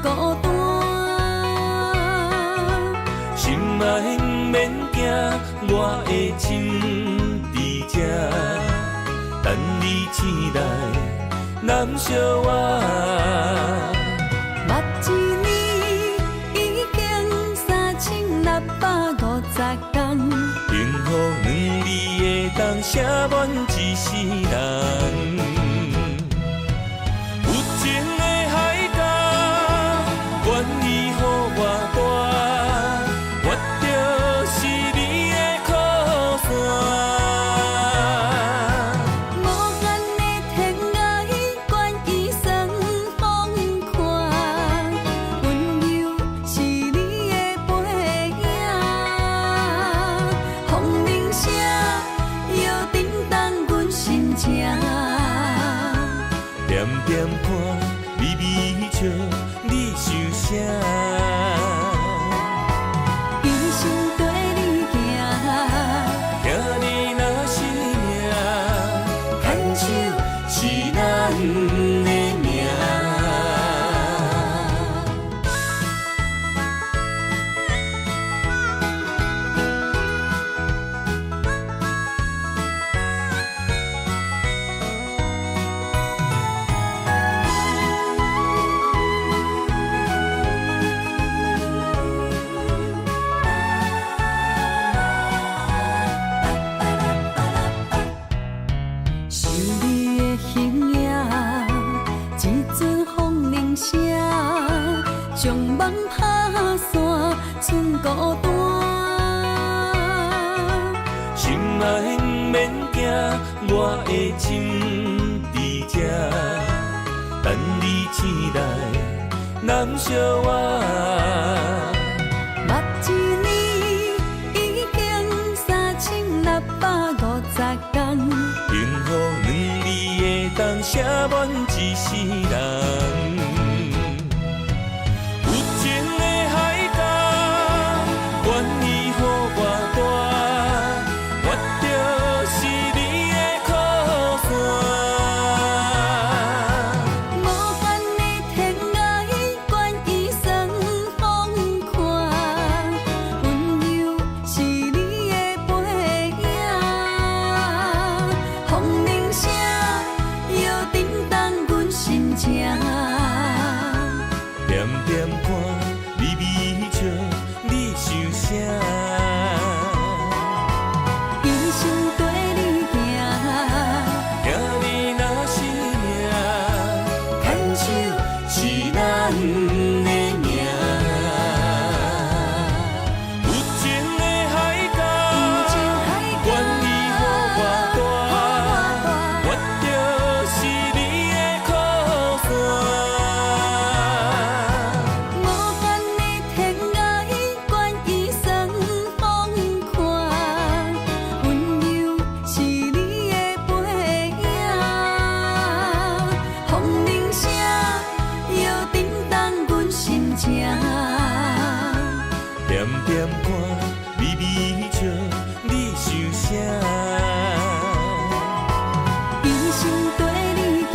孤单。心爱免惊，我的心在这，等你醒来，难相我。目一年已经3650天，幸福两字会当写满一世人。有情的海角，愿意予我大，我就是你的靠山。无限的天涯，愿意算风看，温柔是你的背影。风铃声，摇叮当阮心情。点点看，微微笑，你想啥？一生跟你行，听你若是命，牵手是咱的命。想你的形影，一阵风铃声，将梦拍散，剩孤单。心爱免惊，我的心在这，等你醒来，难相我。目一年已经3650天，幸福两字会当写满一世人。有情的海角，愿意予我大，我就是你的靠山。无限的天涯，愿意算风看，温柔是你的背影。风铃声，摇叮当阮心情。点点看，微微笑，你想啥？一生跟你行，听你若是命，牵手是咱的命。有情的海角，愿意予我大，我就是你的靠山。无限的天涯，愿意算风看，温柔是你的背影。风铃声，摇叮当阮心情。点点看，微微笑，你想啥？一生跟你行，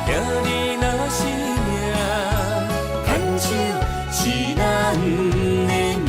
听你若是命，牵手是咱的命。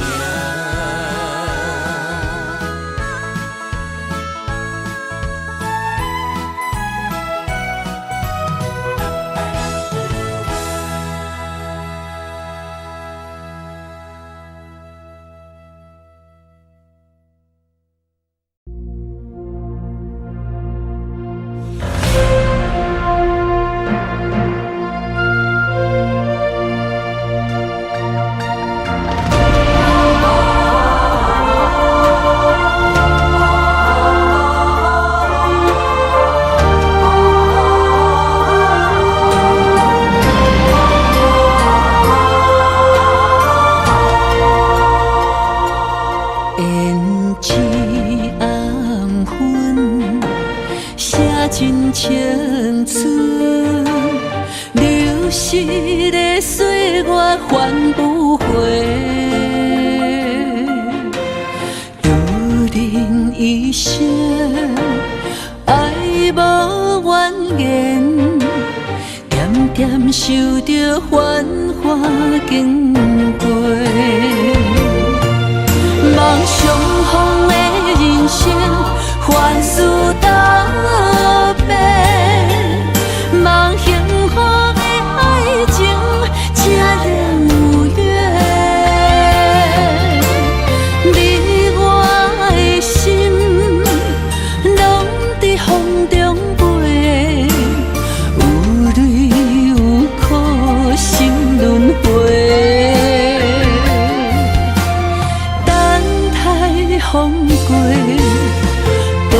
真青春，流逝的岁月还不回。有人一生爱无怨言，点点受着繁华经过，梦想风的人生，凡事答辩，梦幸福的爱情，才能有缘。你我的心，拢在风中飞，有泪有苦，心轮回。等待风过，陪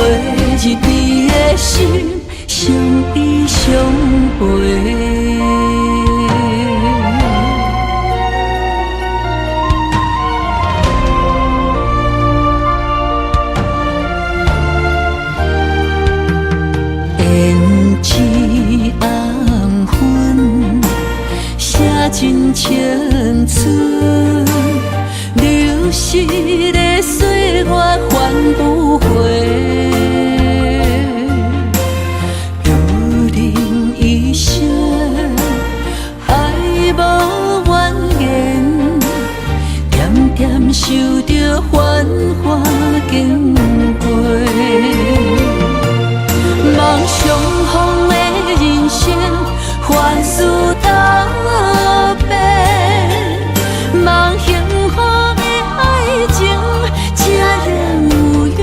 日你的心，相依相陪。胭脂红粉，写尽青春，流逝的岁月还不回。如人一生，爱无怨言，点点受着繁华经过。梦想风的人生，凡事答辩，梦幸福的爱情，才能有缘。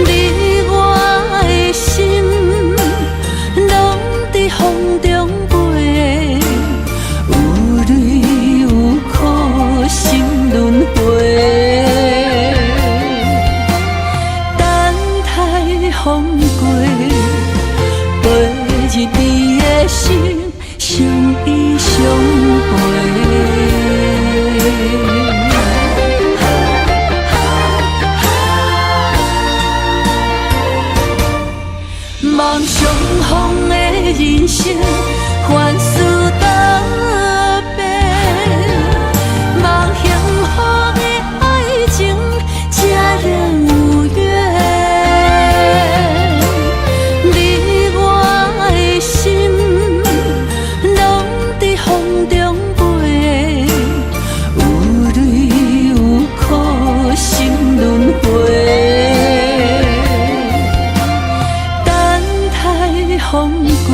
你我的心，拢在风中飞，有泪有苦，心轮回。风过，陪日你的心，相依相陪。梦想风的人生，凡事答辩，梦幸福的爱情，才能有缘。风过，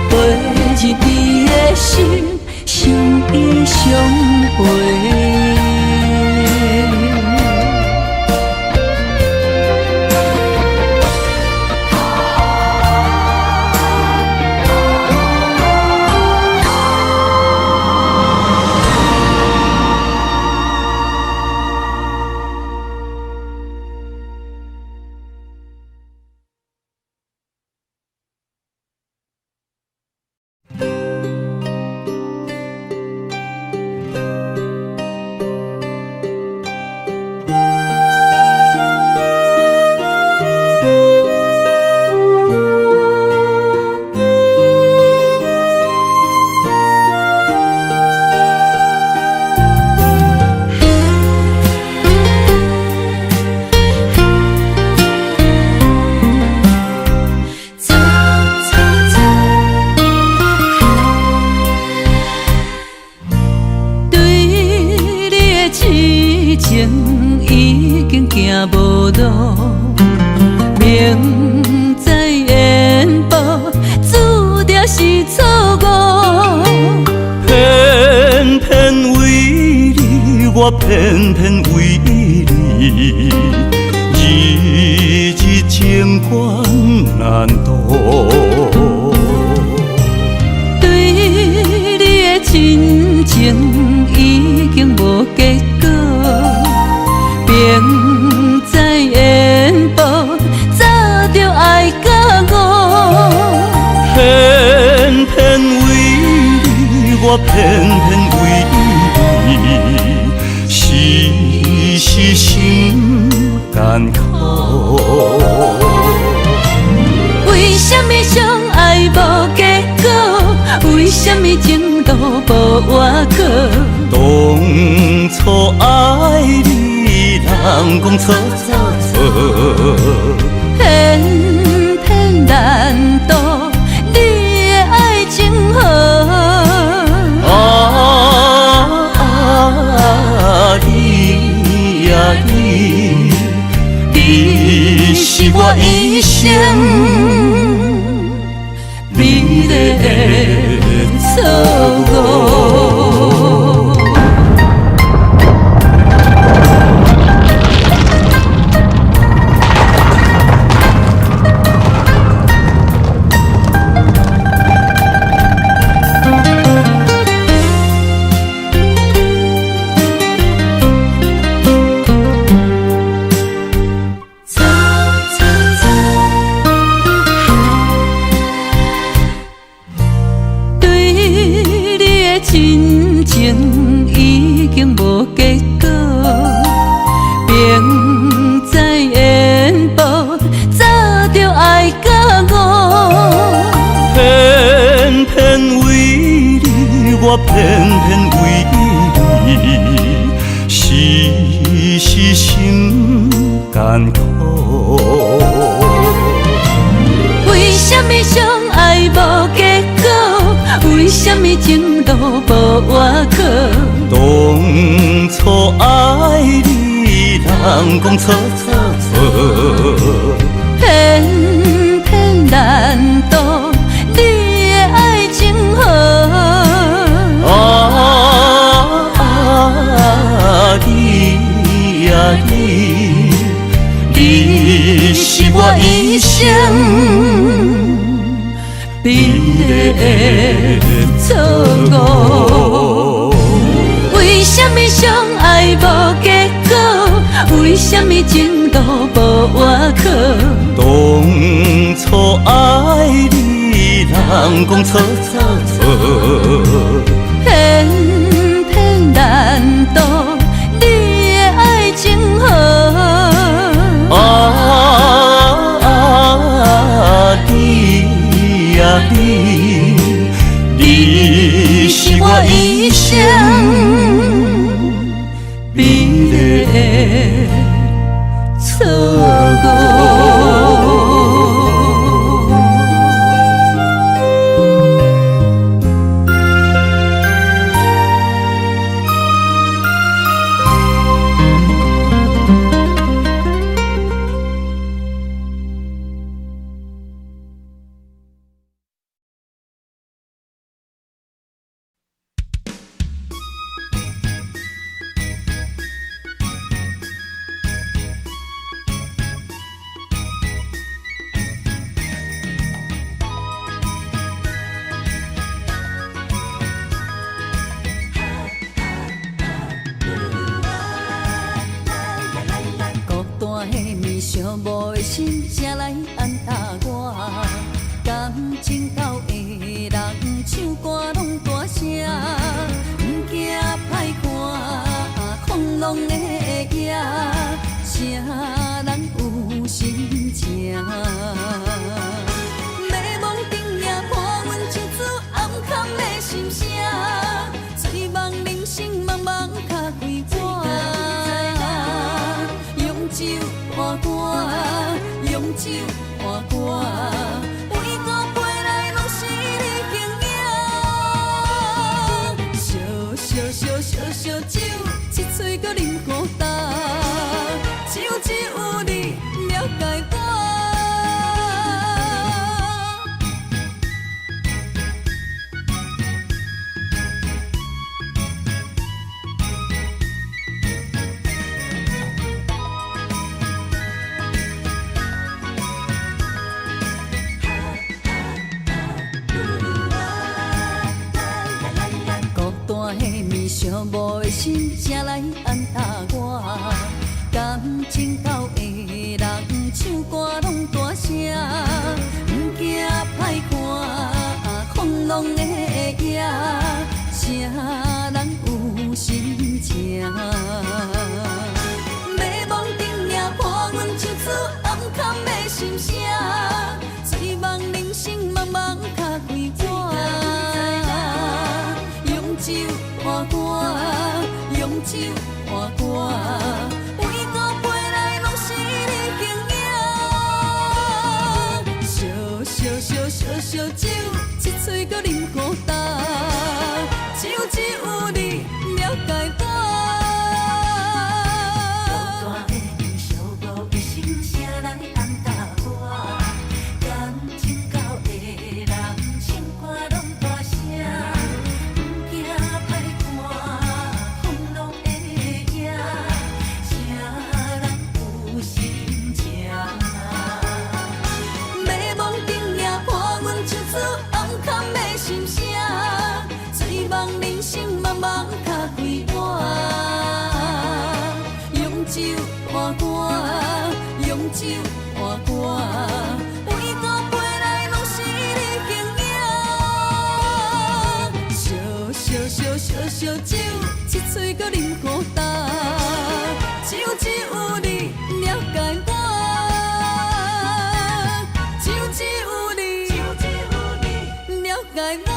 陪日你的心，相依相陪。已经行无路，明知缘报，注定是错误。偏偏为你，我偏偏为你，日日情关难渡。对你的真情已经无结果。明知缘报，早就爱甲我。偏偏为你，我偏偏为你，时时心艰苦。为什么相爱无结果？为什么情路无外口？当初爱你，人讲错错错，偏偏难我偏偏为你时时心艰苦。为什么相爱无结果？为什么情路无外口？当初爱你，人讲错错错，偏偏难渡你的爱情河。你呀你是我一生美丽的错误。为什么相爱无结果？为什么情路无外口？当初爱你，人讲错错错，偏偏难渡你的爱情河。你呀你是我一生美丽的错误。寂寞的心，谁来安踏我？感情到的人唱歌拢大声，不惊歹看，狂浪的夜，谁人有心情？美梦顶也看阮唱出暗藏的心声，醉梦人生茫茫脚归我。用酒换歌，用酒换歌，每个陪来拢是你形影。烧酒，一嘴搁啉孤单，只有你了解我。寂寞的心，谁来安踏我？感情到的人唱歌拢大声，不惊歹看，狂浪的夜，谁人有心情？美梦顶也看阮唱出暗藏的心声，醉梦人生茫茫脚归我。用酒换歌，用酒换歌，每个陪来拢是你形影。烧酒，一嘴搁啉孤单，只有你了解我。孤单的面，寂寞的心，谁来安踏我？感情到的人，唱歌拢大声。心声，醉梦人生茫茫脚归我。用酒换歌，用酒换歌，每个陪来拢是你形影。烧酒，一嘴搁啉孤单，只有你了解我。只有你了解我。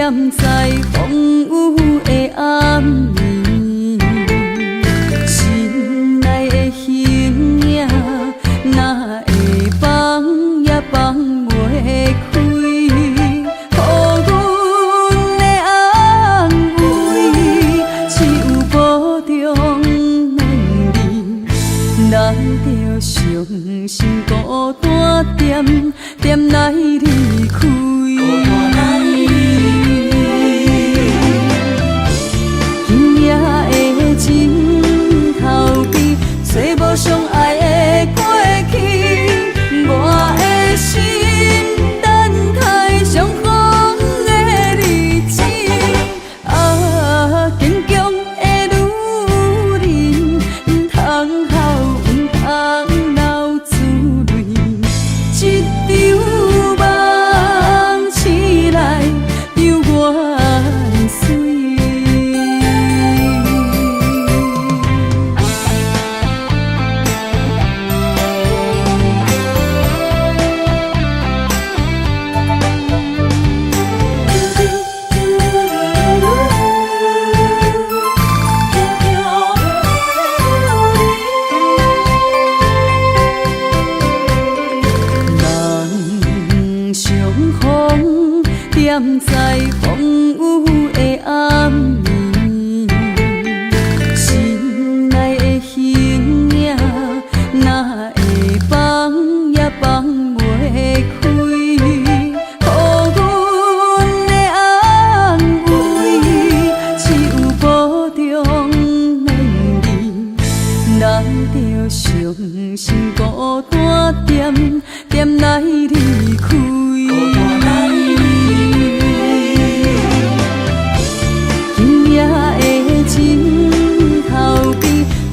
踮在风雨的暗暝，心内的形影哪会放也放袂开，予阮的安慰，只有保重两字，咱着伤心孤单点点来离开。今夜的枕头边，找无相爱的过去，我的心等待相逢的日子。啊，坚强的女人，唔通哭，唔通流珠泪，一场梦醒来，犹原水。人相逢，踮在风雨的暗暝，心内的形影哪会放也放袂开，予阮的安慰，只有保重两字，咱着伤心孤单点点来离开。今夜的枕头边，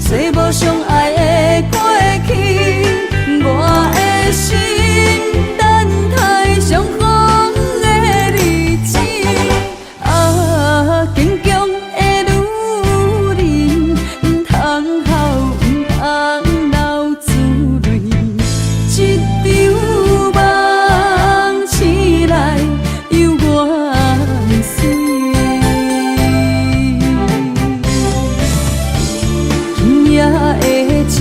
找无相爱的过去，我的心等待相逢的日子。啊，坚强的女人，唔通哭，唔通流珠泪，一场梦醒来，犹原水。今夜的枕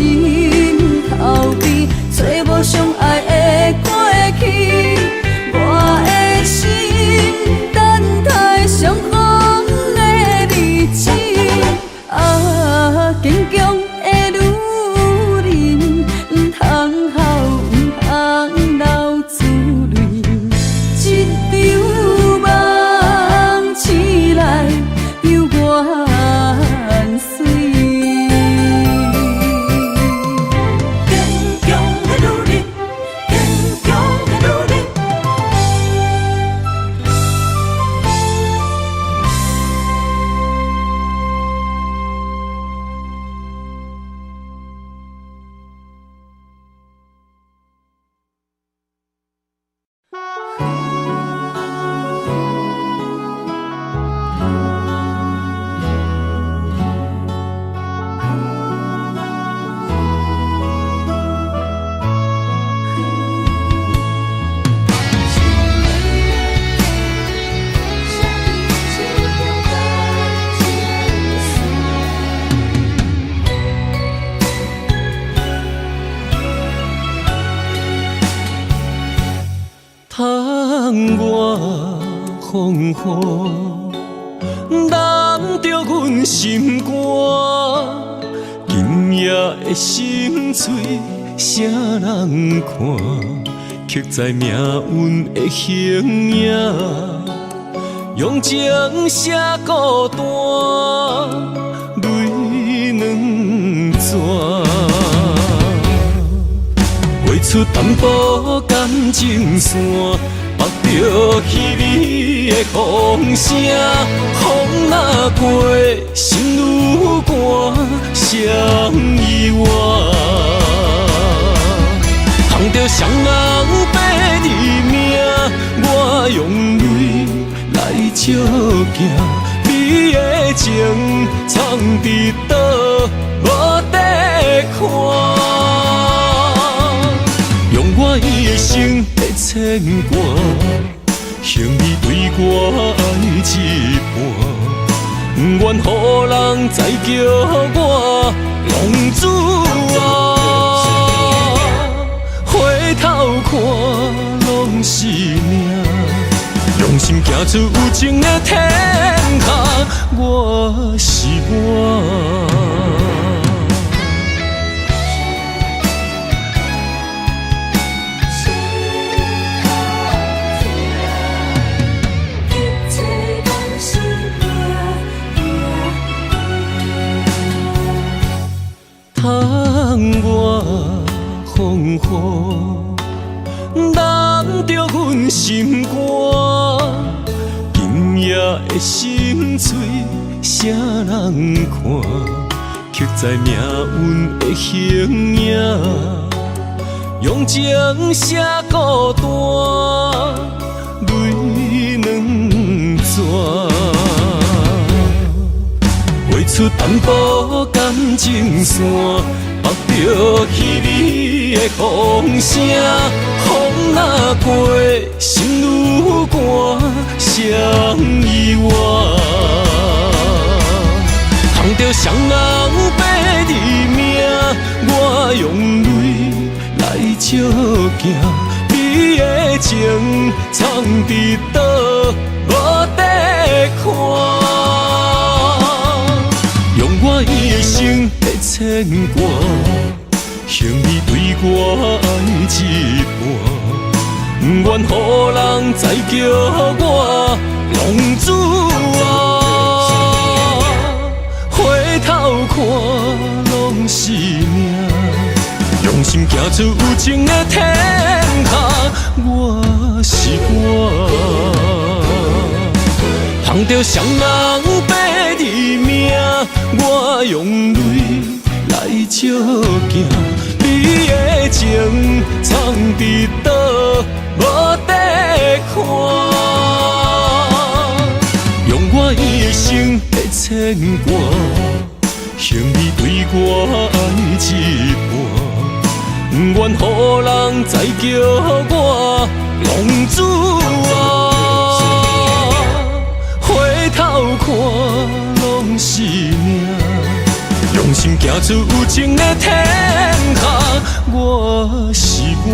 头边，找无相爱的过去，我的心等待相逢的日子。啊，坚强的女人，唔通哭，唔通流珠泪，一场梦醒来，犹原水。坚强的女人，坚强的女人。窗外风雨，难着阮心肝。今夜的心碎，啥人看？刻在命运的形影，用情写孤单，泪两逝。画出淡薄感情线，目着稀微的风声，风若过，心愈寒，谁意外？捧着双人白日命，我用泪来照镜，美的情藏伫倒，无地看。用我一生的牵挂，兄你对我爱一半，不愿予人再叫我浪子啊。回头看拢是命，用心行出有情的天下，我是我。窗外风雨，淋着阮心肝。今夜的心碎，谁人看？刻在命运的形影，用情写孤单，泪两逝。画出淡薄感情线，目着稀微的风声，风若过，心愈寒，谁意外？通着双人白日命，我用泪来照镜，你的情藏伫倒，无得看。用我一生的牵挂，兄你对我爱一半，不愿予人再叫我浪子啊。回头看拢是命，用心行出有情的天下，我是我。通着双人白日命，我用泪来照镜，你的情藏伫倒，无得看。用我一生的牵挂，兄你对我爱一半，不愿予人再叫我浪子啊。回头看拢是命，用心行出有情的天下，我是我。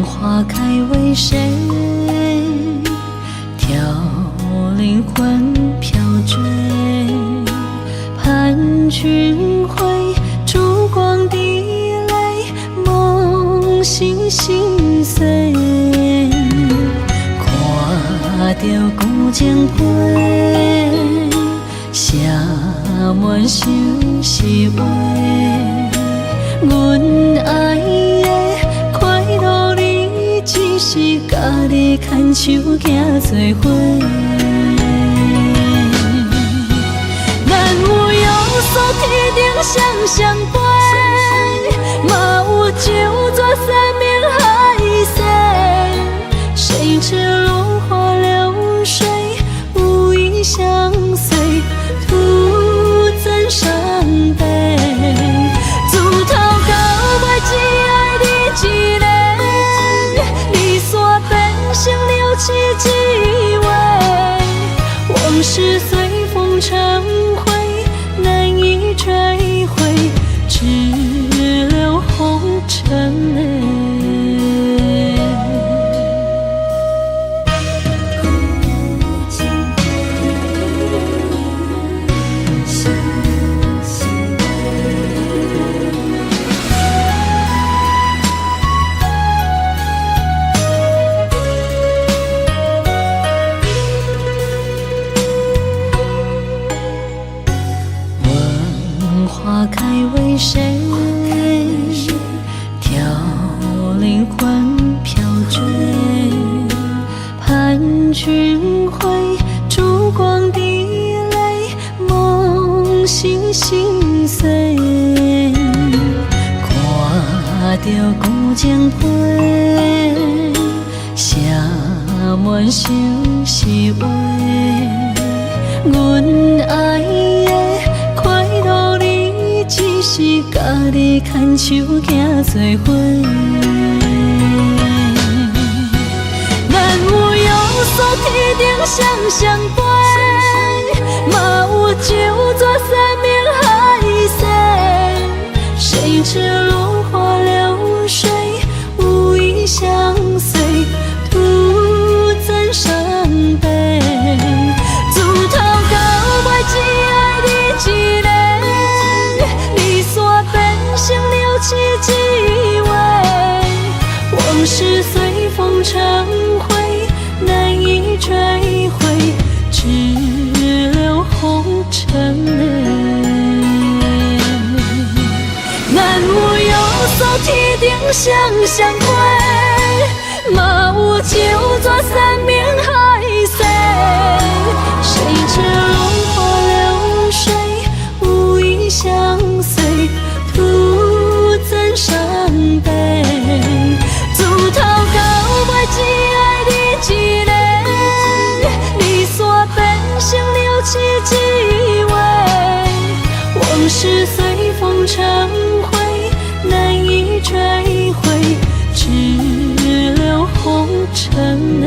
花开为谁？挑灵魂飘坠，盼君回，烛光滴泪，梦醒心碎。看着古井街，写满相思话，阮爱的快乐你，只是家己牵手行做伙。咱有约束天顶双双飞，嘛有酒泉山盟海誓，谁知落花流水，无意相随，徒增伤悲。自头到尾只爱你一个，离散变成了凄凄味，往事随风成灰，难以追回，只留红尘泪。回，烛光滴泪，梦醒心碎。看着古井碑，写满心是话。阮爱的快乐你，只是家己牵手行做伙。咱有约束天顶双双飞，嘛有九座山明海誓。谁知落花流水，无意相随，徒增伤悲。自头到尾只爱你一个，离散变成了凄凄味。往事随风成灰，难以追回，只留红尘泪。咱有约束天顶双双飞，嘛有九座山明海誓。谁知落花流水，无意相随，徒增伤悲。自头到尾只爱你一个，离散变成了凄凄味。往事随风成灰，难以追回，只留红尘泪。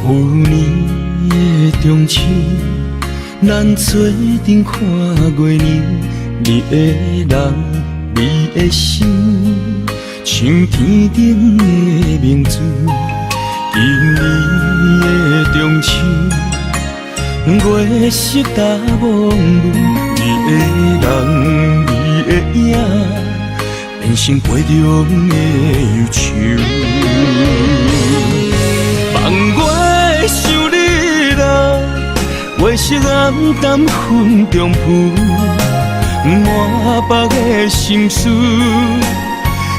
旧年的中秋，咱做阵看过年，你的人，你的心，像天顶的明珠。今年的中秋，月色大蒙雾，你的人，你的影，变成杯中的忧愁。望我想你来，月色暗淡云中浮，满腹的心事，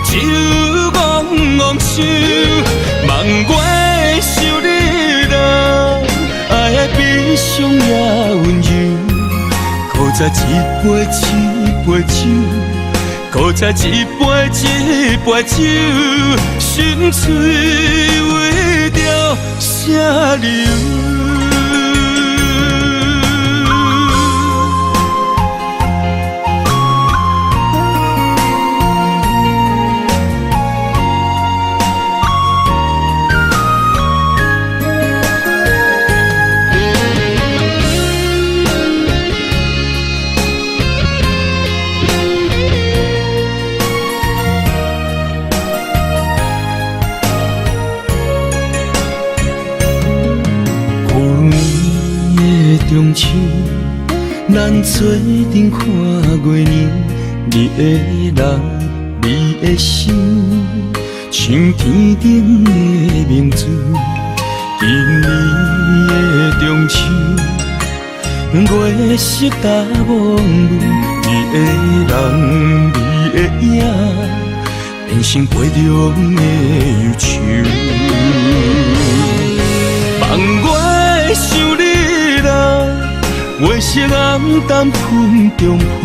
只有怣怣想。望我想你来，爱悲伤也温柔，搁再一杯一杯酒，搁再一杯一杯酒，心碎为着啥理由？中秋，咱做阵看过年，你的人，你的心，像天顶的明珠。今年的中秋，月色大蒙雾，你的人，你的影，变成杯中的忧愁。望我想你来，月色暗淡云中浮，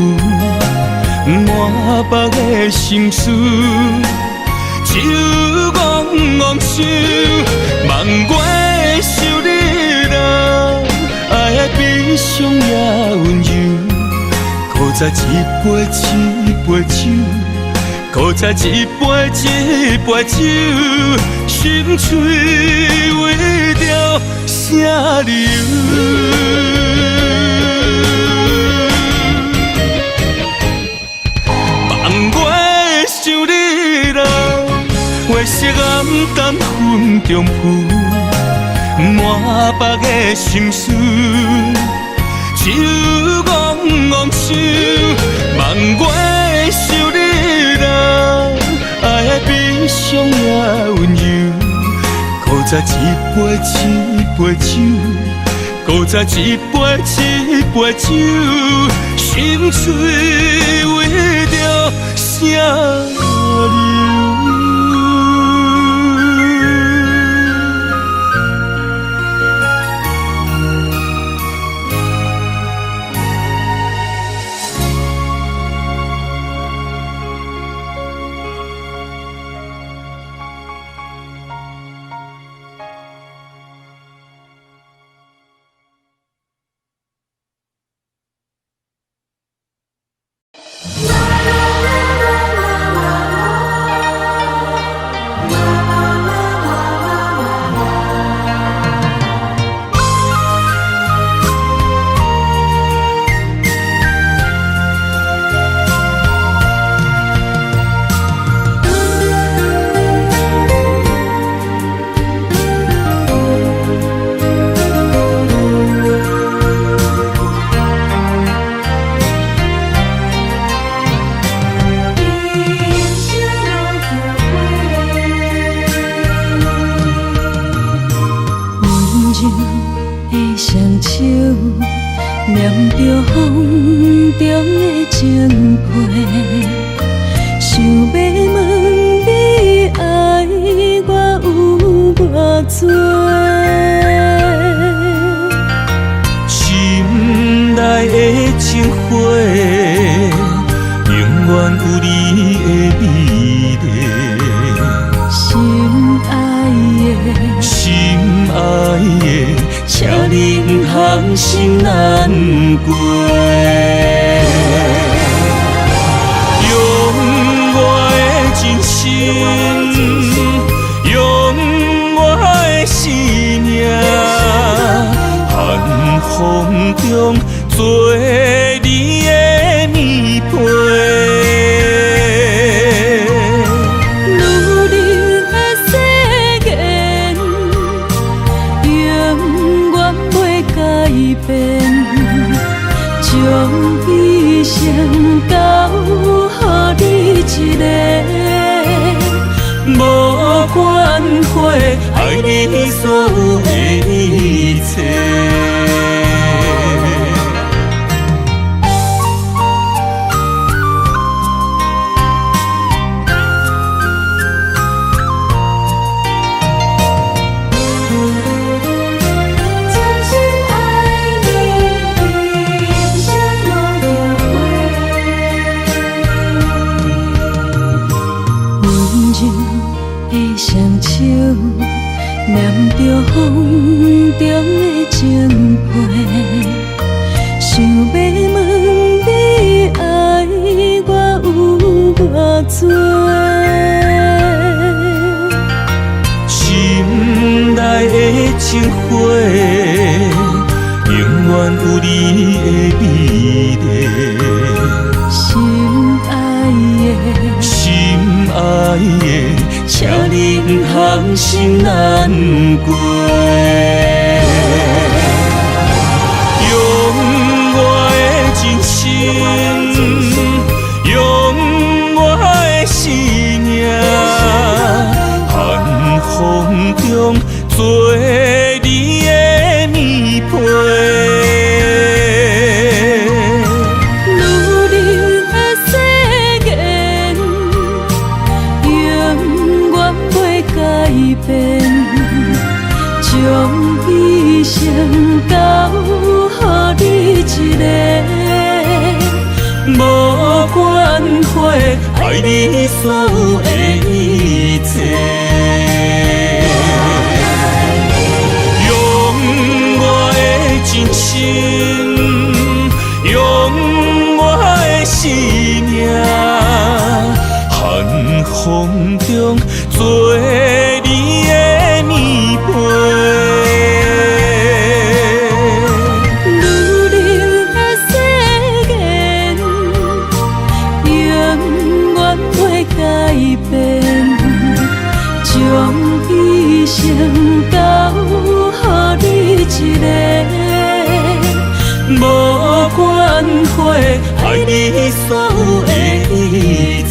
满腹的心事，只有怣怣想。望我想你来，爱悲伤也温柔，搁再一杯一杯酒，搁再一杯一杯酒，心碎为着啥理由？望我想你来，月色暗淡云中浮，满腹的心事，只有怣怣想。望我想你来，爱的悲伤也温柔，搁再一杯一杯酒，搁再一杯一杯酒，心碎为着啥理由？念着风中的情批，想要问你爱我有偌多？心内的情花，永远有你的美丽。心爱的，请你不通心难过。用我的真心，用我的生命，寒风中做你的棉被。将一生交予你一个，无关系，爱你所有的一切。念着风中的情批，想要问你爱我有偌多？心内的情花，永远有你的美丽。心爱的，请你不通心难过。用我的真心，用我的生命，寒风中做你的棉被。将一生交予你一个，无关系，爱你所有的一切。用我的真心，用我的生命，寒风中做你的棉被。女人的誓言，永远袂改变，将一生交予你一个。无关系，爱你所有的一切。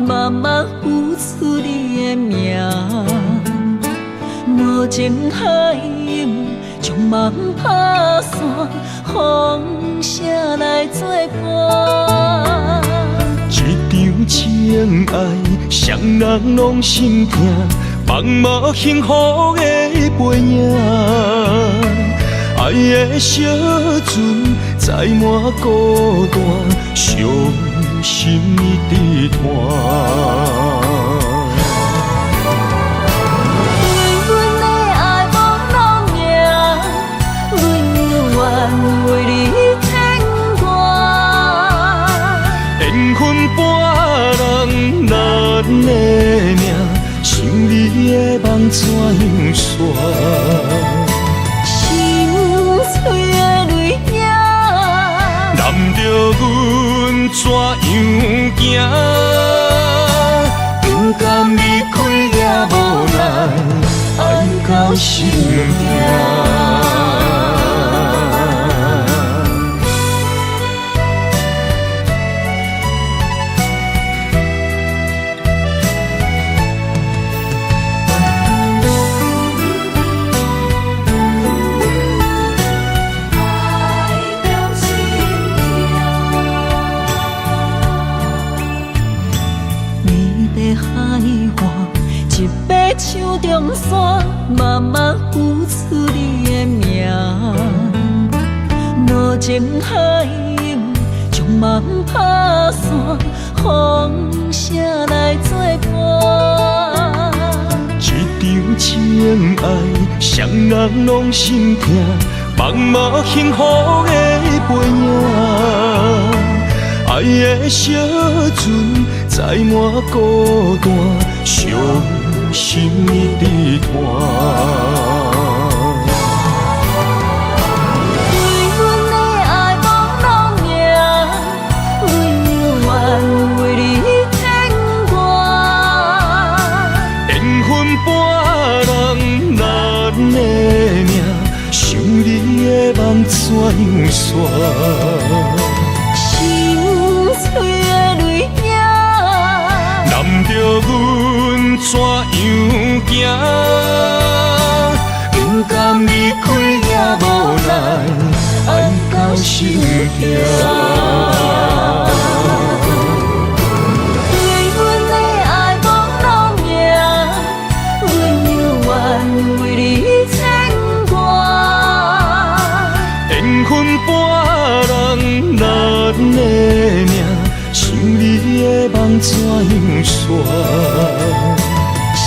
慢慢浮出你的名，无情海涌，将梦打散，风声来作伴。一场情爱，双人拢心痛，茫无幸福的背影。爱的小船载满孤单，伤心的团。对阮的爱无路命，阮愿为你牵挂。缘分半人难的命，想你的梦怎样煞？心碎的泪影，难着阮怎样行？不甘离开也无奈，爱到心痛。手中线，慢慢浮出你的名。无情海涌，将梦打散，风声来作伴。一场情爱，双人拢心痛，茫无幸福的背影。爱的小船载满孤单，伤心的团。对阮的爱无路命，阮愿为你牵挂。缘分半人难的命，想你的梦怎样煞？心碎的泪影，难着阮怎样行？不甘离开也无奈，爱到心痛。对阮的爱无路命，阮愿为你牵挂。缘分半人难的命，想你的梦怎样煞？心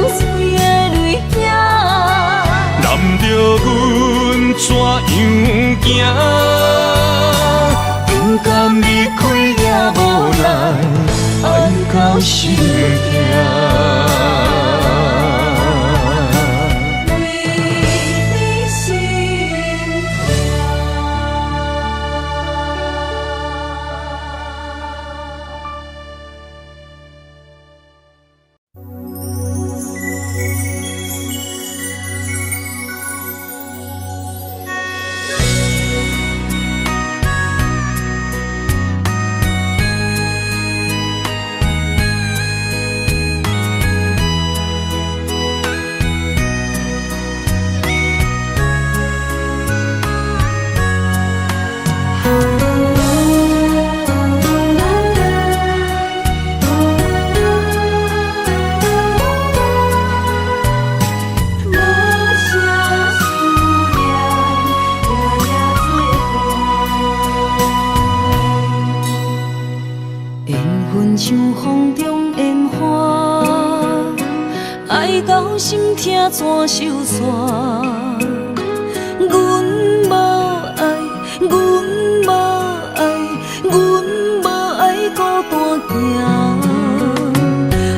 碎的泪影，难着阮怎样行？不甘离开也无奈，爱到心痛。爱到心痛怎收煞？阮无爱，阮无爱，阮无爱孤单行，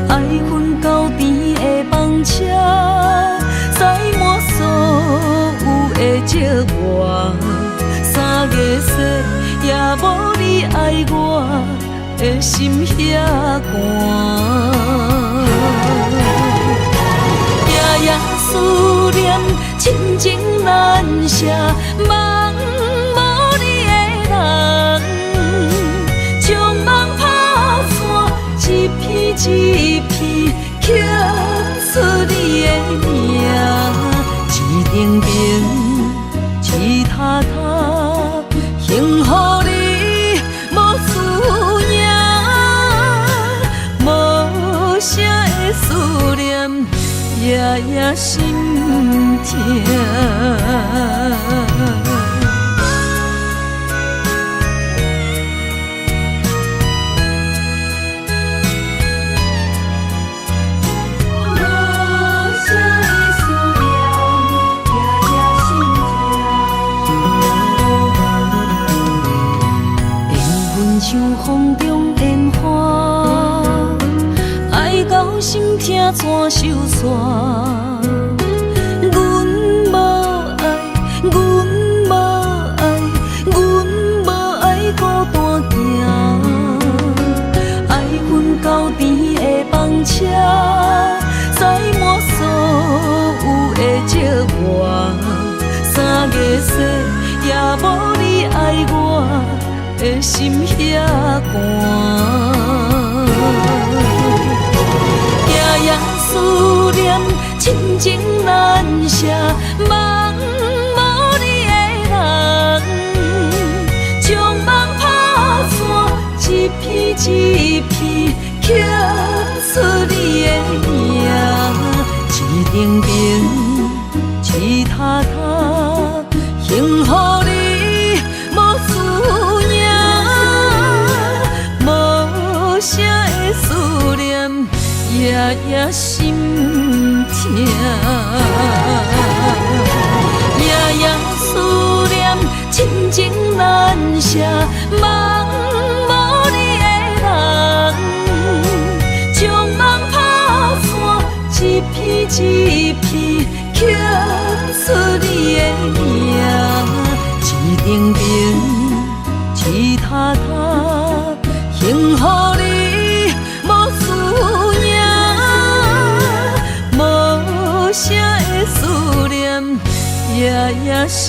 爱恨交织的房车，载满所有的寂寞。3月雪也无你爱我的心遐寒。夜思念，亲情难舍，梦无你的人，将梦打散，一片一片刻出你的名，一定定，一塔塔，幸福你无思念，无声的思念。夜夜心痛。像风中烟花，爱到心痛怎收煞？阮无爱，阮无爱，阮无爱孤单行，爱恨交织的房车，载满所有的寂寞。3月雪也无你爱我的心遐寒，夜夜思念，亲情难舍，梦无你的人，将梦打散，一片一片刻出你的名，一定定，一塔塔，幸福你无思念。声的思念，夜夜心痛。夜夜思念，亲情难舍，梦无你的人，将梦打散，一片一片刻出你的名，一定定，一塔塔。幸福你无思念，无声的思念，夜夜心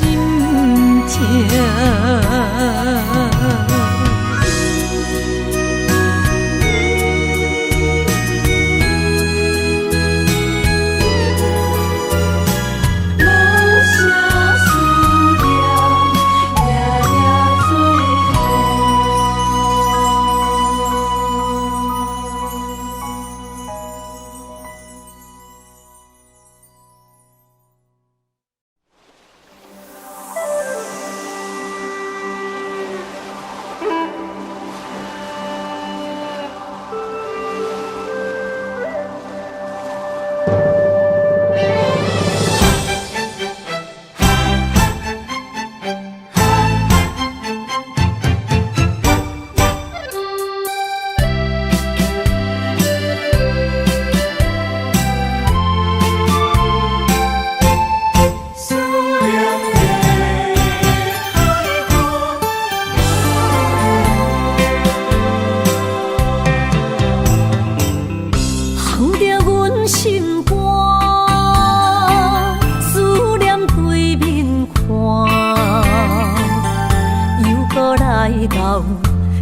痛。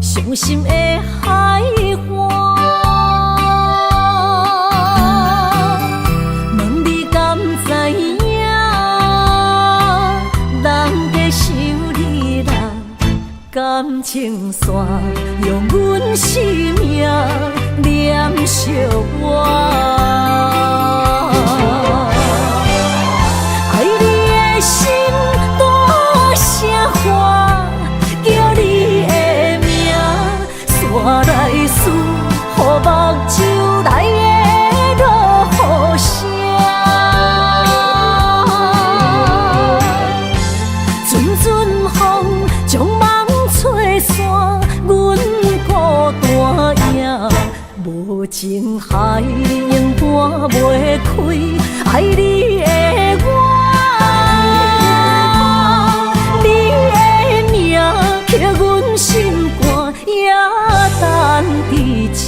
伤心的海岸，问你敢知影？人在想你人，感情线用阮生命念惜我。爱你的心大声喊，叫你的名，山来思，雨目睭来的落雨声。爱你的我，你的名刻阮心肝，也等伫这。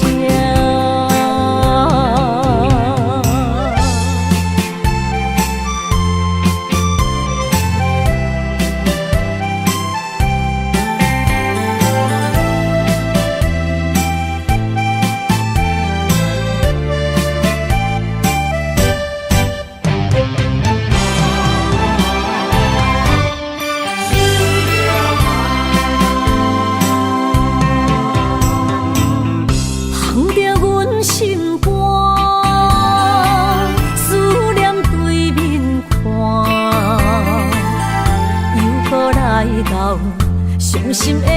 伤心的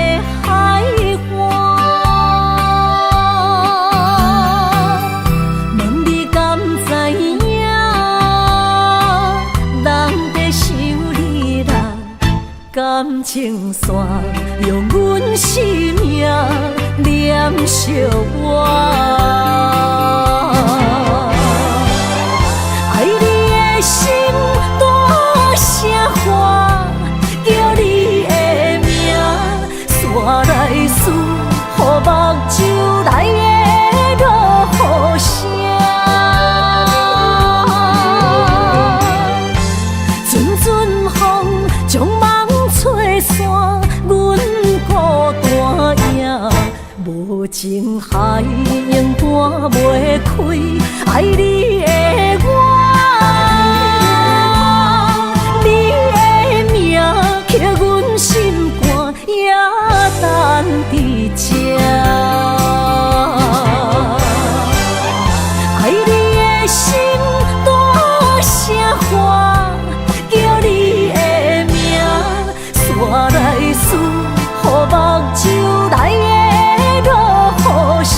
海岸，问你敢知影？人在想你人感情线，用阮生命念惜我。爱你的心大声喊，叫你我来思，予目睭内的落雨声，阵阵风将梦吹散，阮孤单影，无情海涌半袂开，爱你的我。等伫这，爱你的心大声喊，叫你的名，煞来思，予目睭内的落雨声，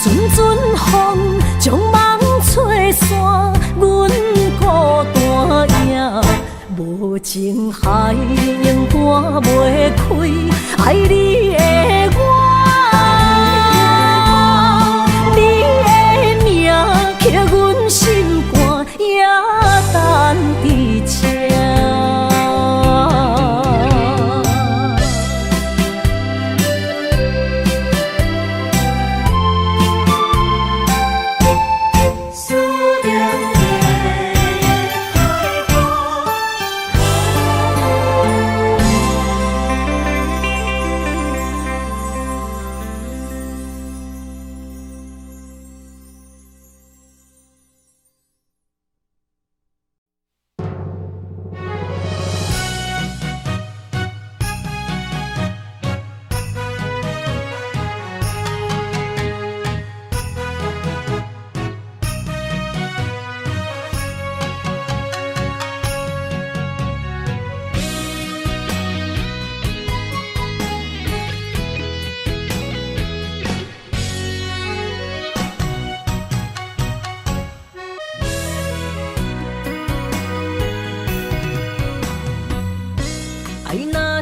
阵阵风将梦吹散，阮孤单影。无情海涌半袂开，爱你的我，你的名刻阮心肝，也等伫这。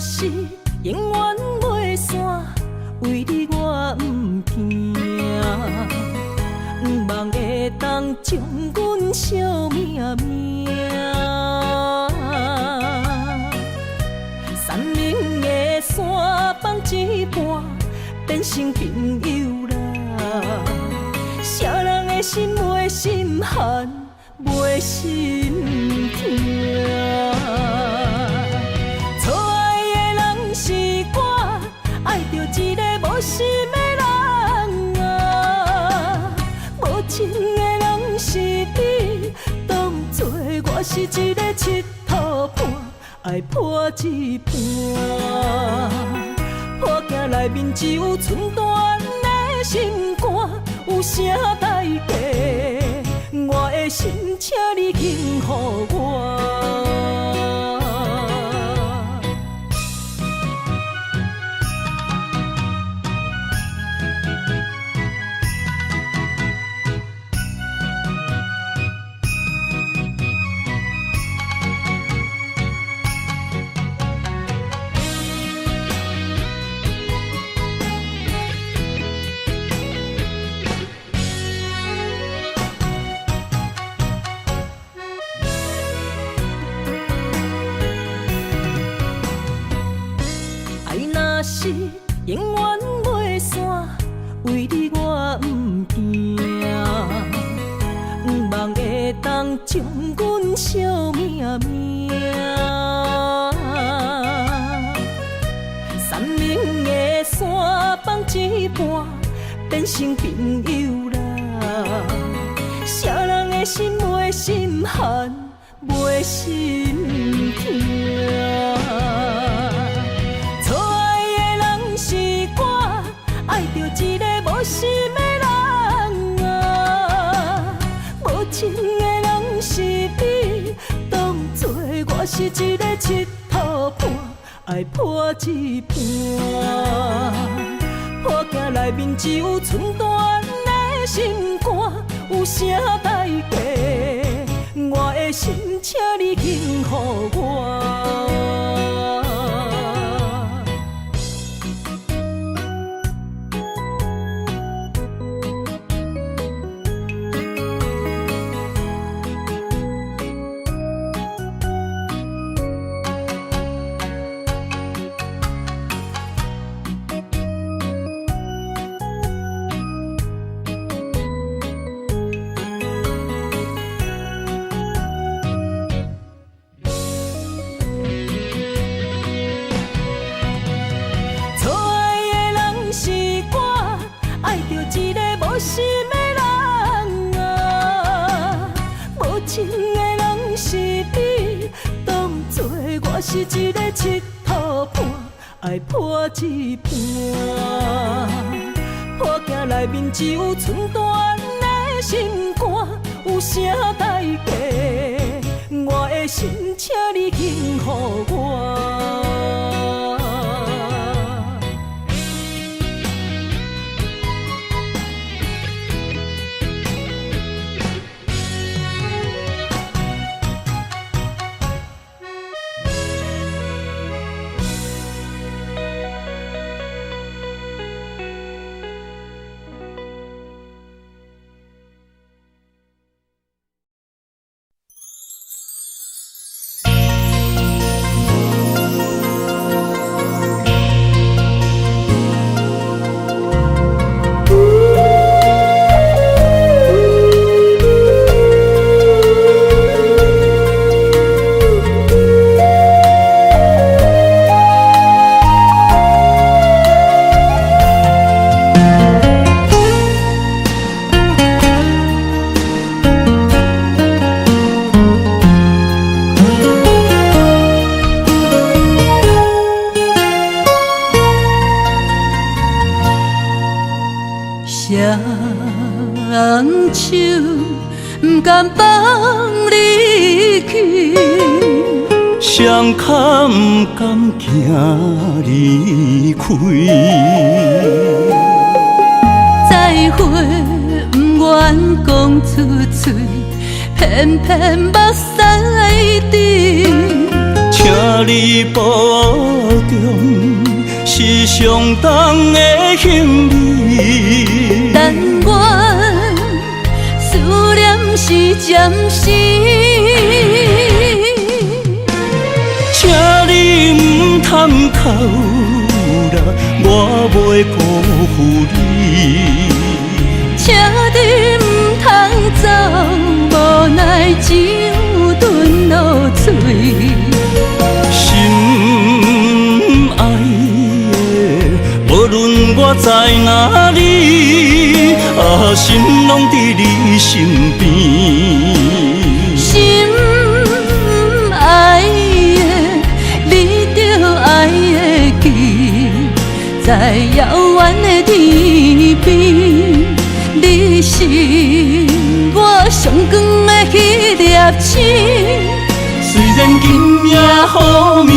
是永远袂散，为你我不惊，不望会当将阮惜命命。山明的山放一半，变成朋友啦。啥人的心袂心寒，袂心痛。爱着一个无心的人啊，无情的人是你，当作我是一个佚佗伴，爱破一半。破镜内面只有寸断的心肝，有啥代价？我的心，请你轻予我。为你我不惊，望会当将阮惜命命。山明的山放一半，变成朋友啦。啥人的心袂心寒，袂心痛。错爱的人是我，爱着一个无心的人啊。无情的人是你，当作我是一个佚佗伴，爱破一半。破镜内面只有寸断的心肝，有啥代价？我的心，请你幸予我。无心的人啊，无情的人是你，当作我是一个佚佗伴，爱破一半。破镜内面只有寸断的心肝，有啥代价？我的心，请你幸予我。双手不甘放你去，双脚不甘行离开，再会不愿讲出嘴，偏偏目屎滴。请你保重，是上重的行李。但愿思念是暂时，请你唔通哭啦，我袂辜负你。请你唔通走，无奈只有吞落嘴。心爱的，无论我在哪里，心拢伫你身边。心爱的，你着爱会记，在遥远的天边，你是我上光的迄粒星。虽然今夜雨绵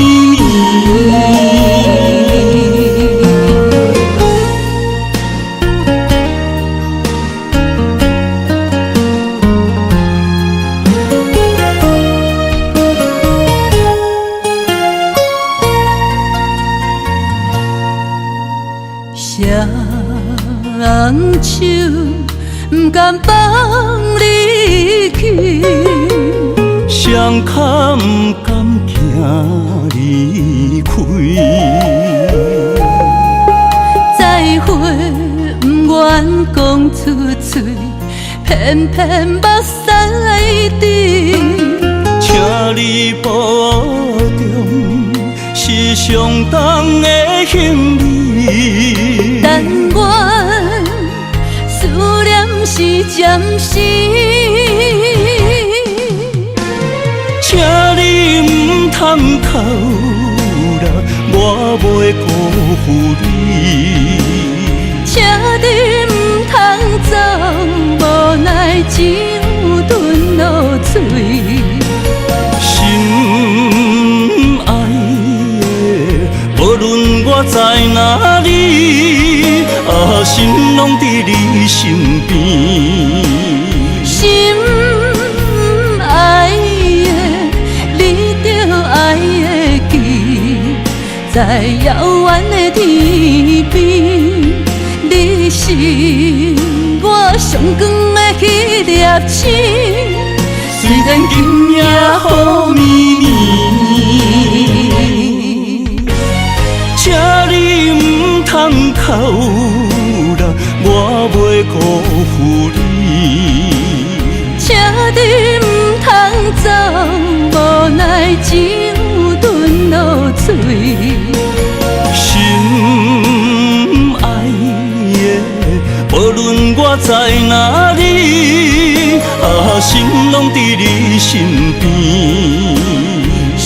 绵。双手不甘放你去，双脚不甘行离开，再会不愿讲出嘴，偏偏目屎滴。请你保重，是上重的行李。但愿思念是暂时，请你唔通哭啦，我袂辜负你。请你唔通走，无奈只有吞落嘴。心爱的，无论我在哪里，心拢伫你身边。心爱的，你着爱会记，在遥远的天边，你是我上光的迄粒星。虽然今夜雨绵绵，请你唔通哭啦，我袂辜负你。请你唔通走，无奈只有吞落嘴。心爱的，无论我在哪里，心拢伫你身边。心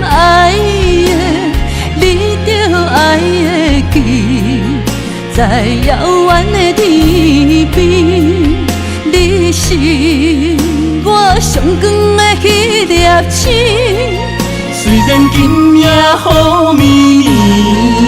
爱的，你着爱会记，在遥远的天边，你是我上光的迄粒星。虽然今夜雨绵绵。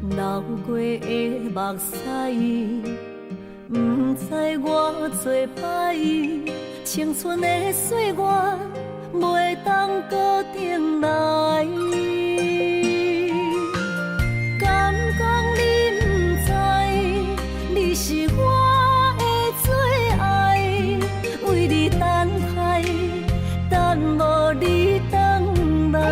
流过的目屎，不知我做歹，青春的岁月袂当搁重来。敢讲你不知，你是我的最爱，为你等待，等无你回来。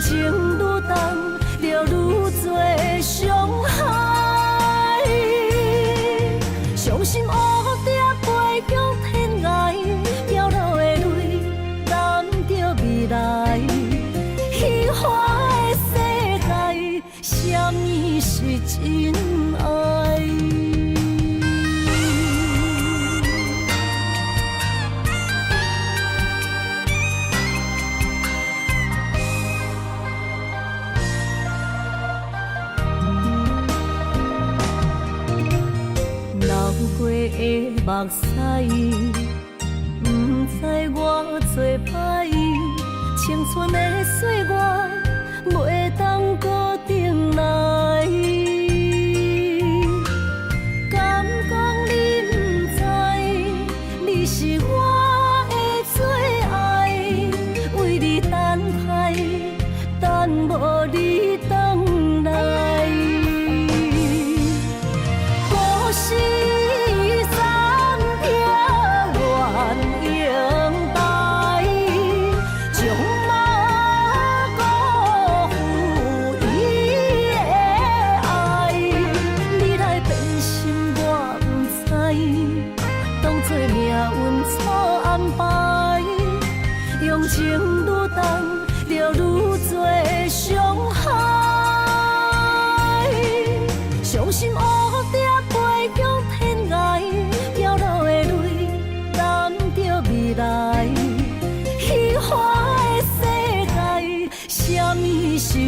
情愈重，就愈多伤害。伤心乌蝶飞向天涯，掉落的泪染着未来。虚幻的世界，什么是真爱？过的目屎，不知我做歹，青春的岁月袂当搁重来。敢讲你不知，你是我的最爱，为你等待，等无你回来。故事。将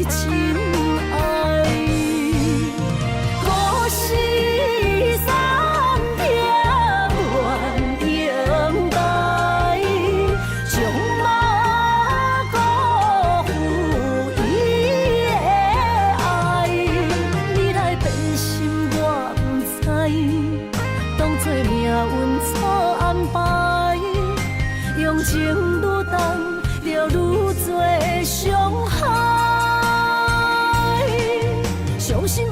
真爱。故事三点愿等待，将马辜负伊的爱。你来变心我不知，当作命运错安排，用情愈重，就愈多伤害。伤心乌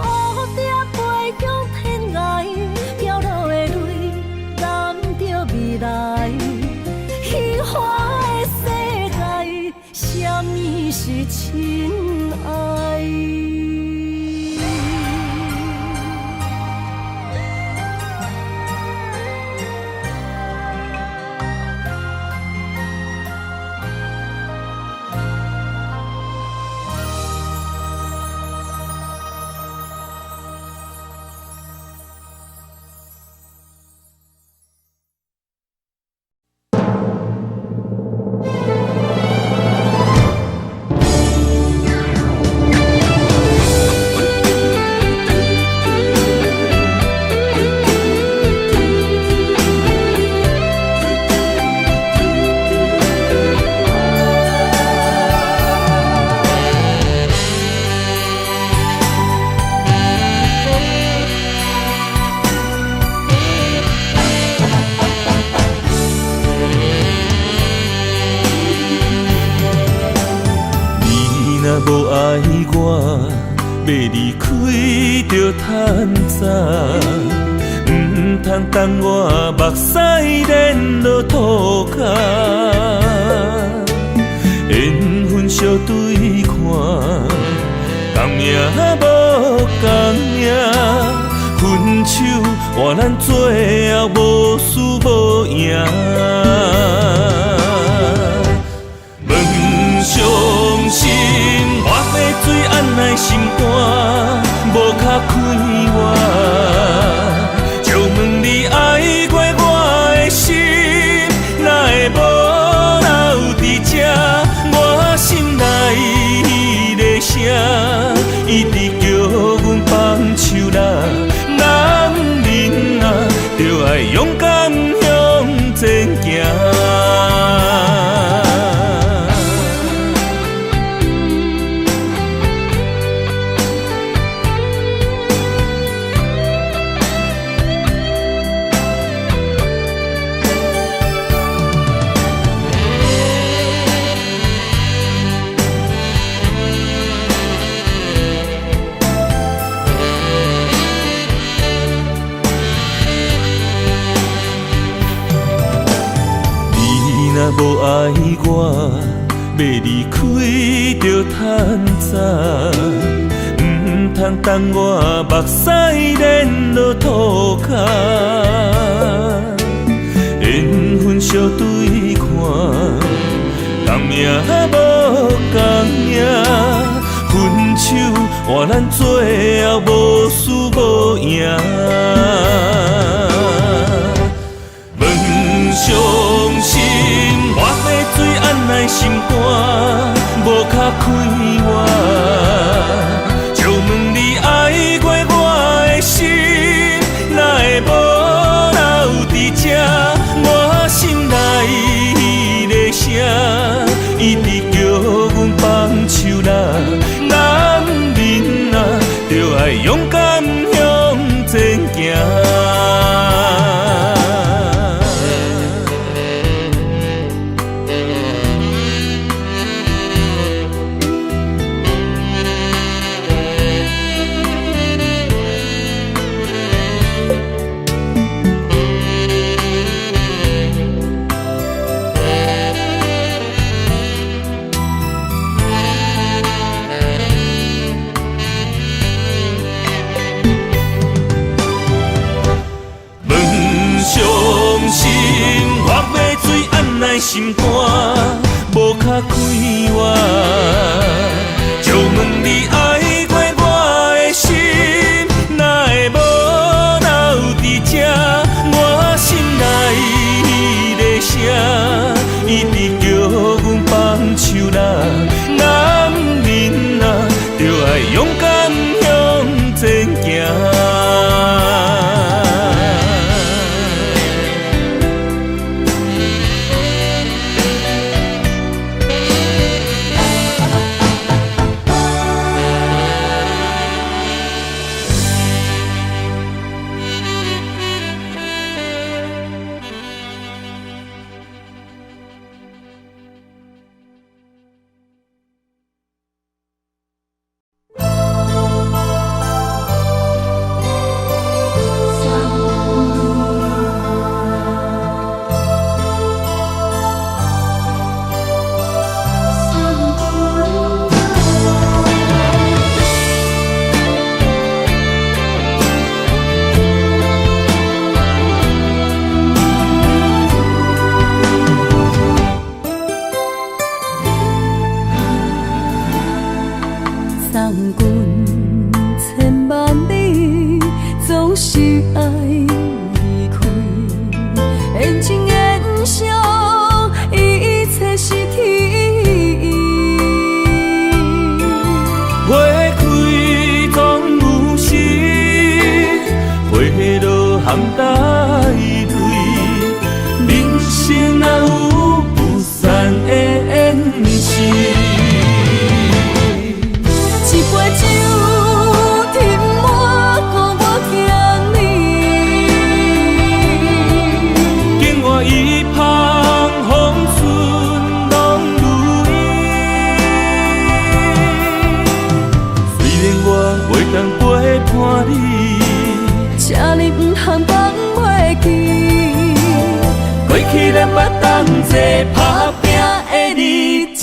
蝶飞向天涯，飘落的泪染着未来。虚幻的世界，什么是真爱？无爱我，要离开着趁早，唔通等我目屎连落涂骹。缘分相对看，共命无共命，分手换咱最后无输无赢。伤心，我要水按来心肝，无卡开我。就问你爱过我的心，哪会无留伫这？我心内迄个声，一直叫阮放手啦。男人啊，就爱勇敢向前行。无爱我，要离开着趁早，唔通等我目屎连落涂骹。缘分相对看，共命无共命，分手换咱最后无输无赢。伤心，我要水按来心肝，无卡开我。就问你爱过我的心，哪会无留伫这？我心内迄个声，一直叫阮放手啦。男人啊，就爱勇敢向前行。心肝无卡开我，就问你爱过我的心，哪会无留伫这？我心内迄个声，一直叫阮放手啦。男人啊，送君千万里，总是爱离开。缘尽缘伤，一切是天意。花开总有时，花落含带泪。人生哪有不散的缘是？一杯酒，添满孤我行你。境外一旁风顺拢如意。虽然我袂当陪伴你，这日不通放袂记。过去咱捌同齐打拼的日子。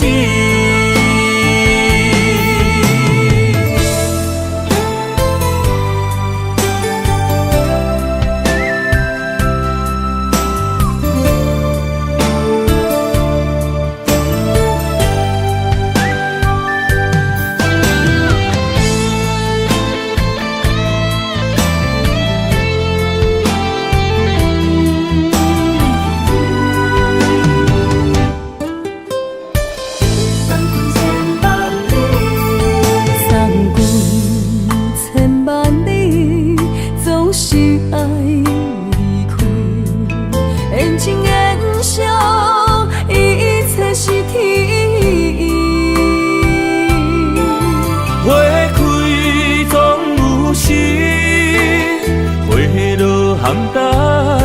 含带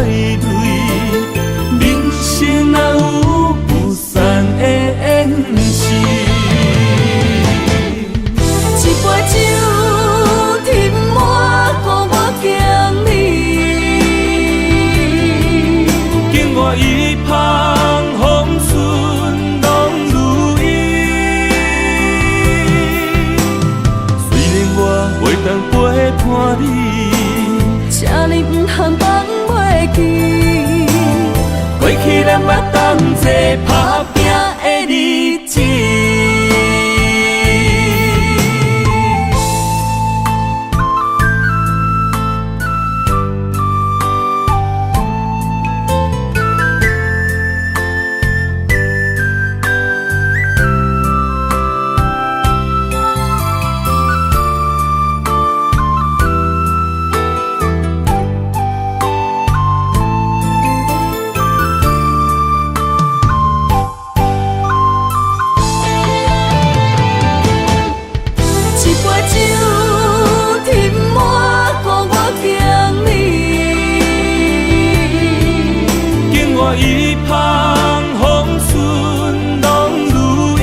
泪，人生哪有不散的缘是？一杯酒，添满孤我行你。境外一旁风顺拢如意。虽然我袂当陪伴你，这日不通放袂记。过去咱捌同齐打拼的日子。一旁风顺拢如意，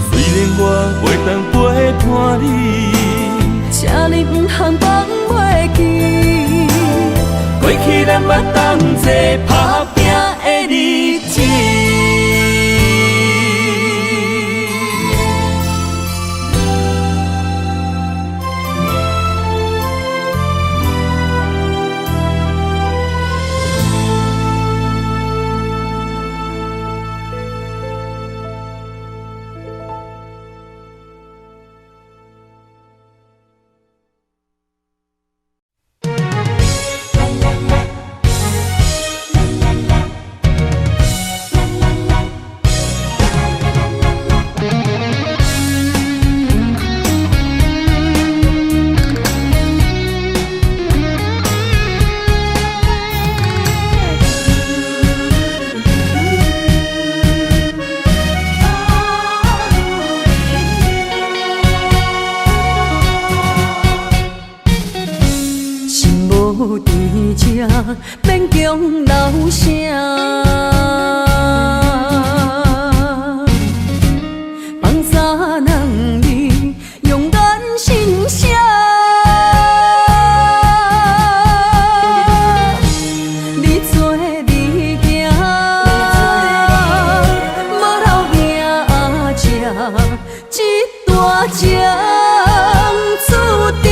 虽然我袂当陪伴你，这日不通放袂记。过去咱捌同齐打拼的日子。免强留声，放撒人你用咱心声，你做你行，无留命吃，一大情注定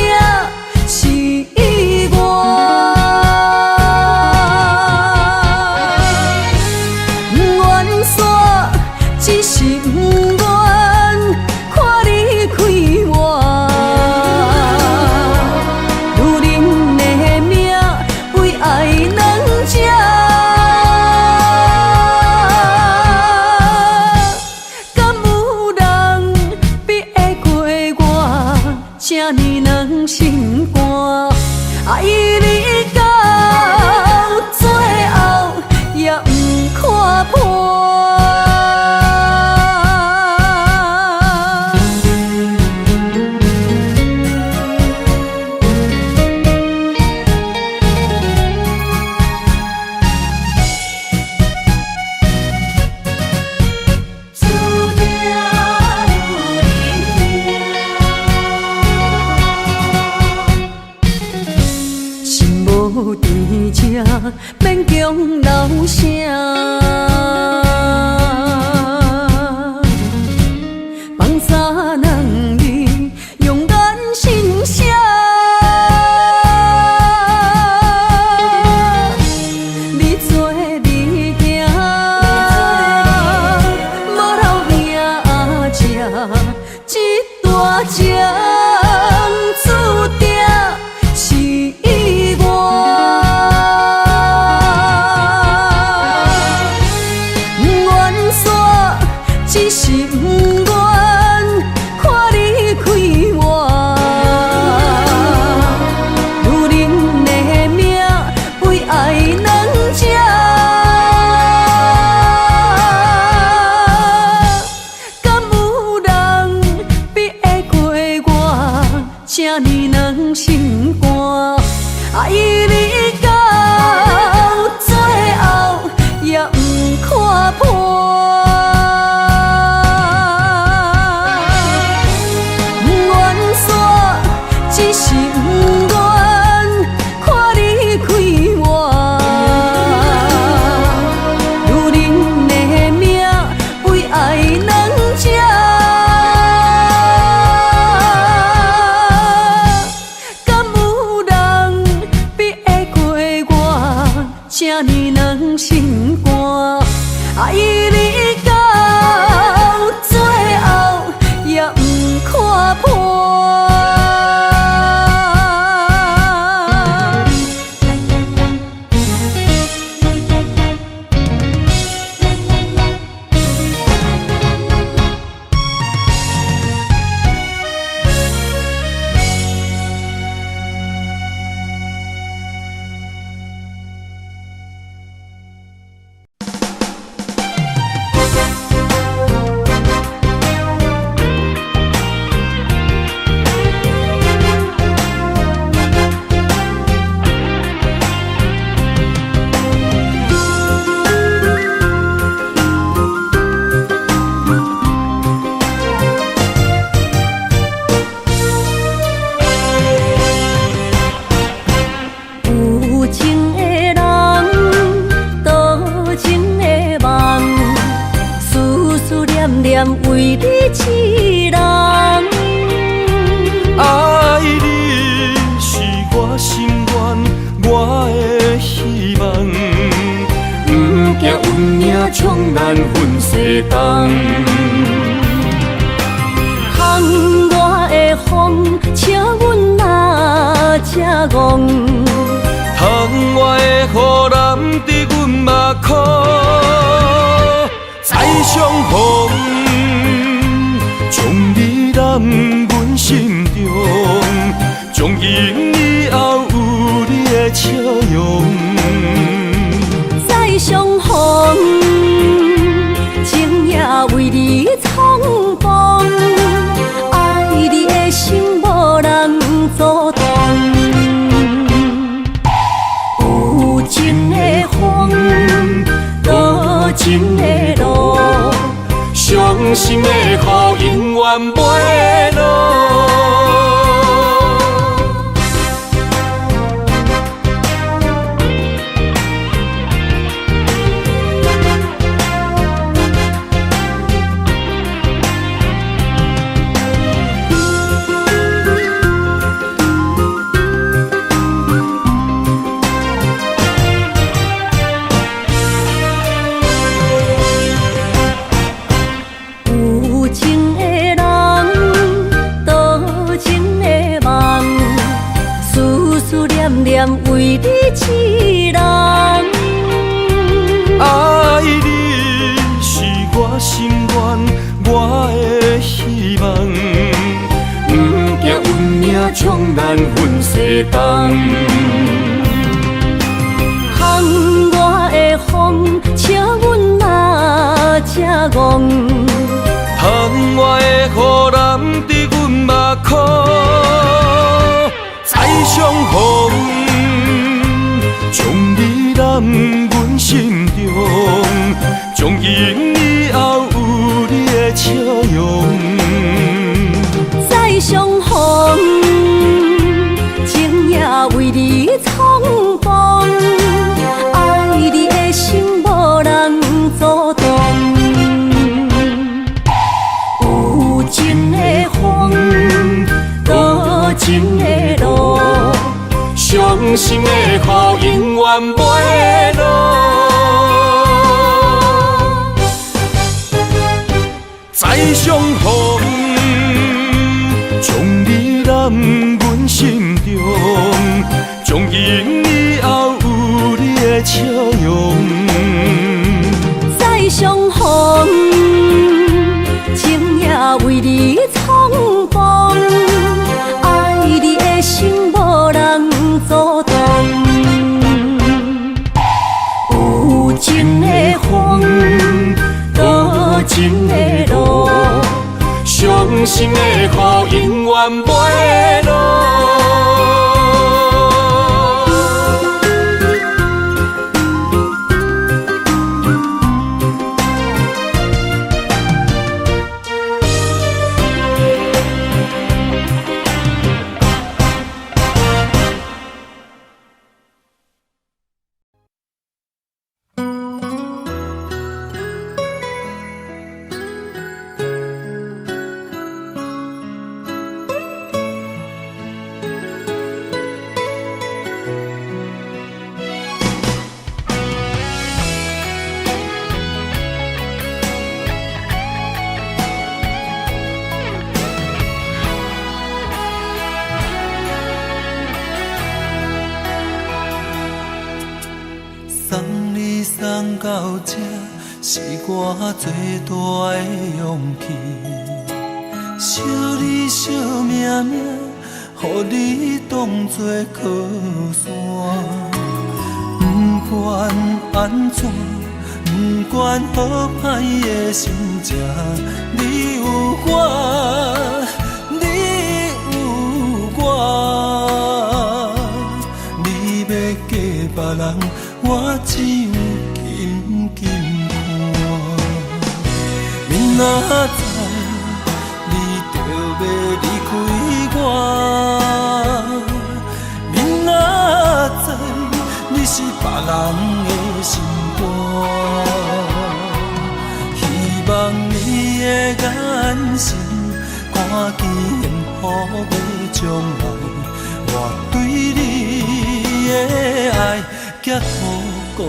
是意外。只是不愿心肝，爱你到最后也不看破。无伫这，免强留声。放下两字，用眼心写。你做你行，无留名食，这大情注定是。只是不愿看你开我，女人的命为爱两只，敢有人比会过我这呢软心肝？爱你到最后也不看破。只是不愿看你开我，女人的命为爱两只，敢有人比会过我这呢软心肝？爱你到最后也不看破。为你痴人，爱你是我心愿，我的希望。不惊运命冲咱分世东，窗外的风笑阮哪只戆，窗外的雨淋伫阮目眶，再相逢。将你揽阮心中，从今以后有你的笑容。再相逢，情也为你冲动，爱你的心无人阻挡。有情的风，多情的路。伤心的雨永远袂落。为你痴人，爱你是我心愿，我的希望。不惊运命冲咱分世东。巷外的风，笑阮嘛正戆。窗外的雨淋伫阮目眶，再相逢，将你揽阮心中，从今以后有你的笑容。再相逢，情也为你冲动，爱你的心无人阻挡。有情的风，多情的路，伤心的雨永远袂落。再相逢，将你揽阮心中，从今以后有你的笑容。再相逢，情也为你冲动，爱你的心无人阻挡。有情的风，多情的路，伤心的雨永远袂落。送到这，是我最大的勇气。惜你惜命命，予你当作靠山。不管安怎，不管好歹的心情，你有我，你有我。你要嫁别人，我只有紧紧看。明仔载你就要离开我，明仔载你是别人的心肝。希望你的眼神看见幸福的将来，我对你的爱结好孤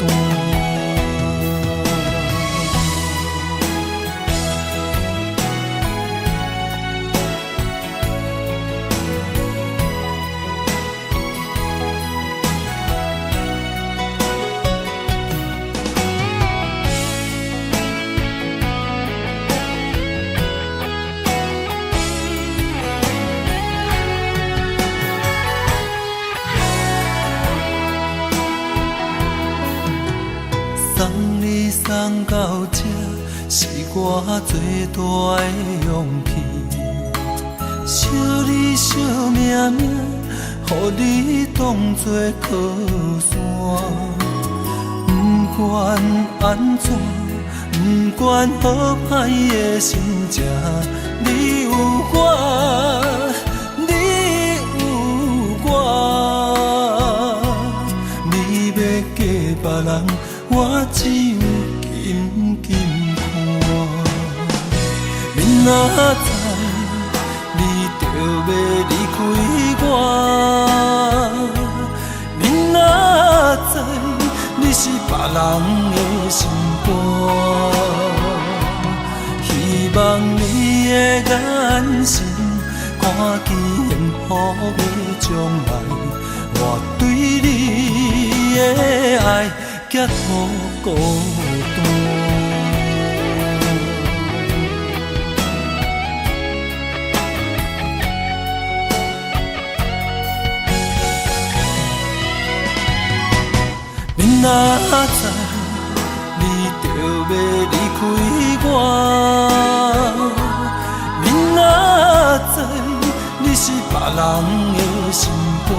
单。送到这，是我最大的勇气。惜你惜命命，予你当作靠山。不管安怎，不管好歹的心情，你有我，你有我。你要嫁别人，我只有紧紧看。明仔载你就要离开我，明仔载你是别人的心肝。希望你的眼神看见幸福的将来，我对你的爱结好孤单。哪知你就要离开我？你哪知你是别人的心肝？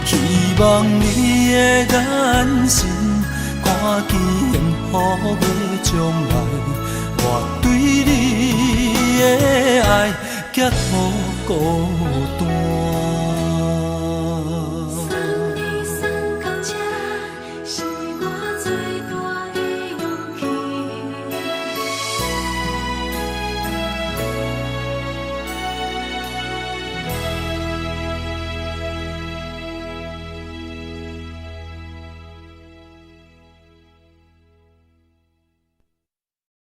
希望你的眼神看见幸福的将来，我对你的爱结好孤单。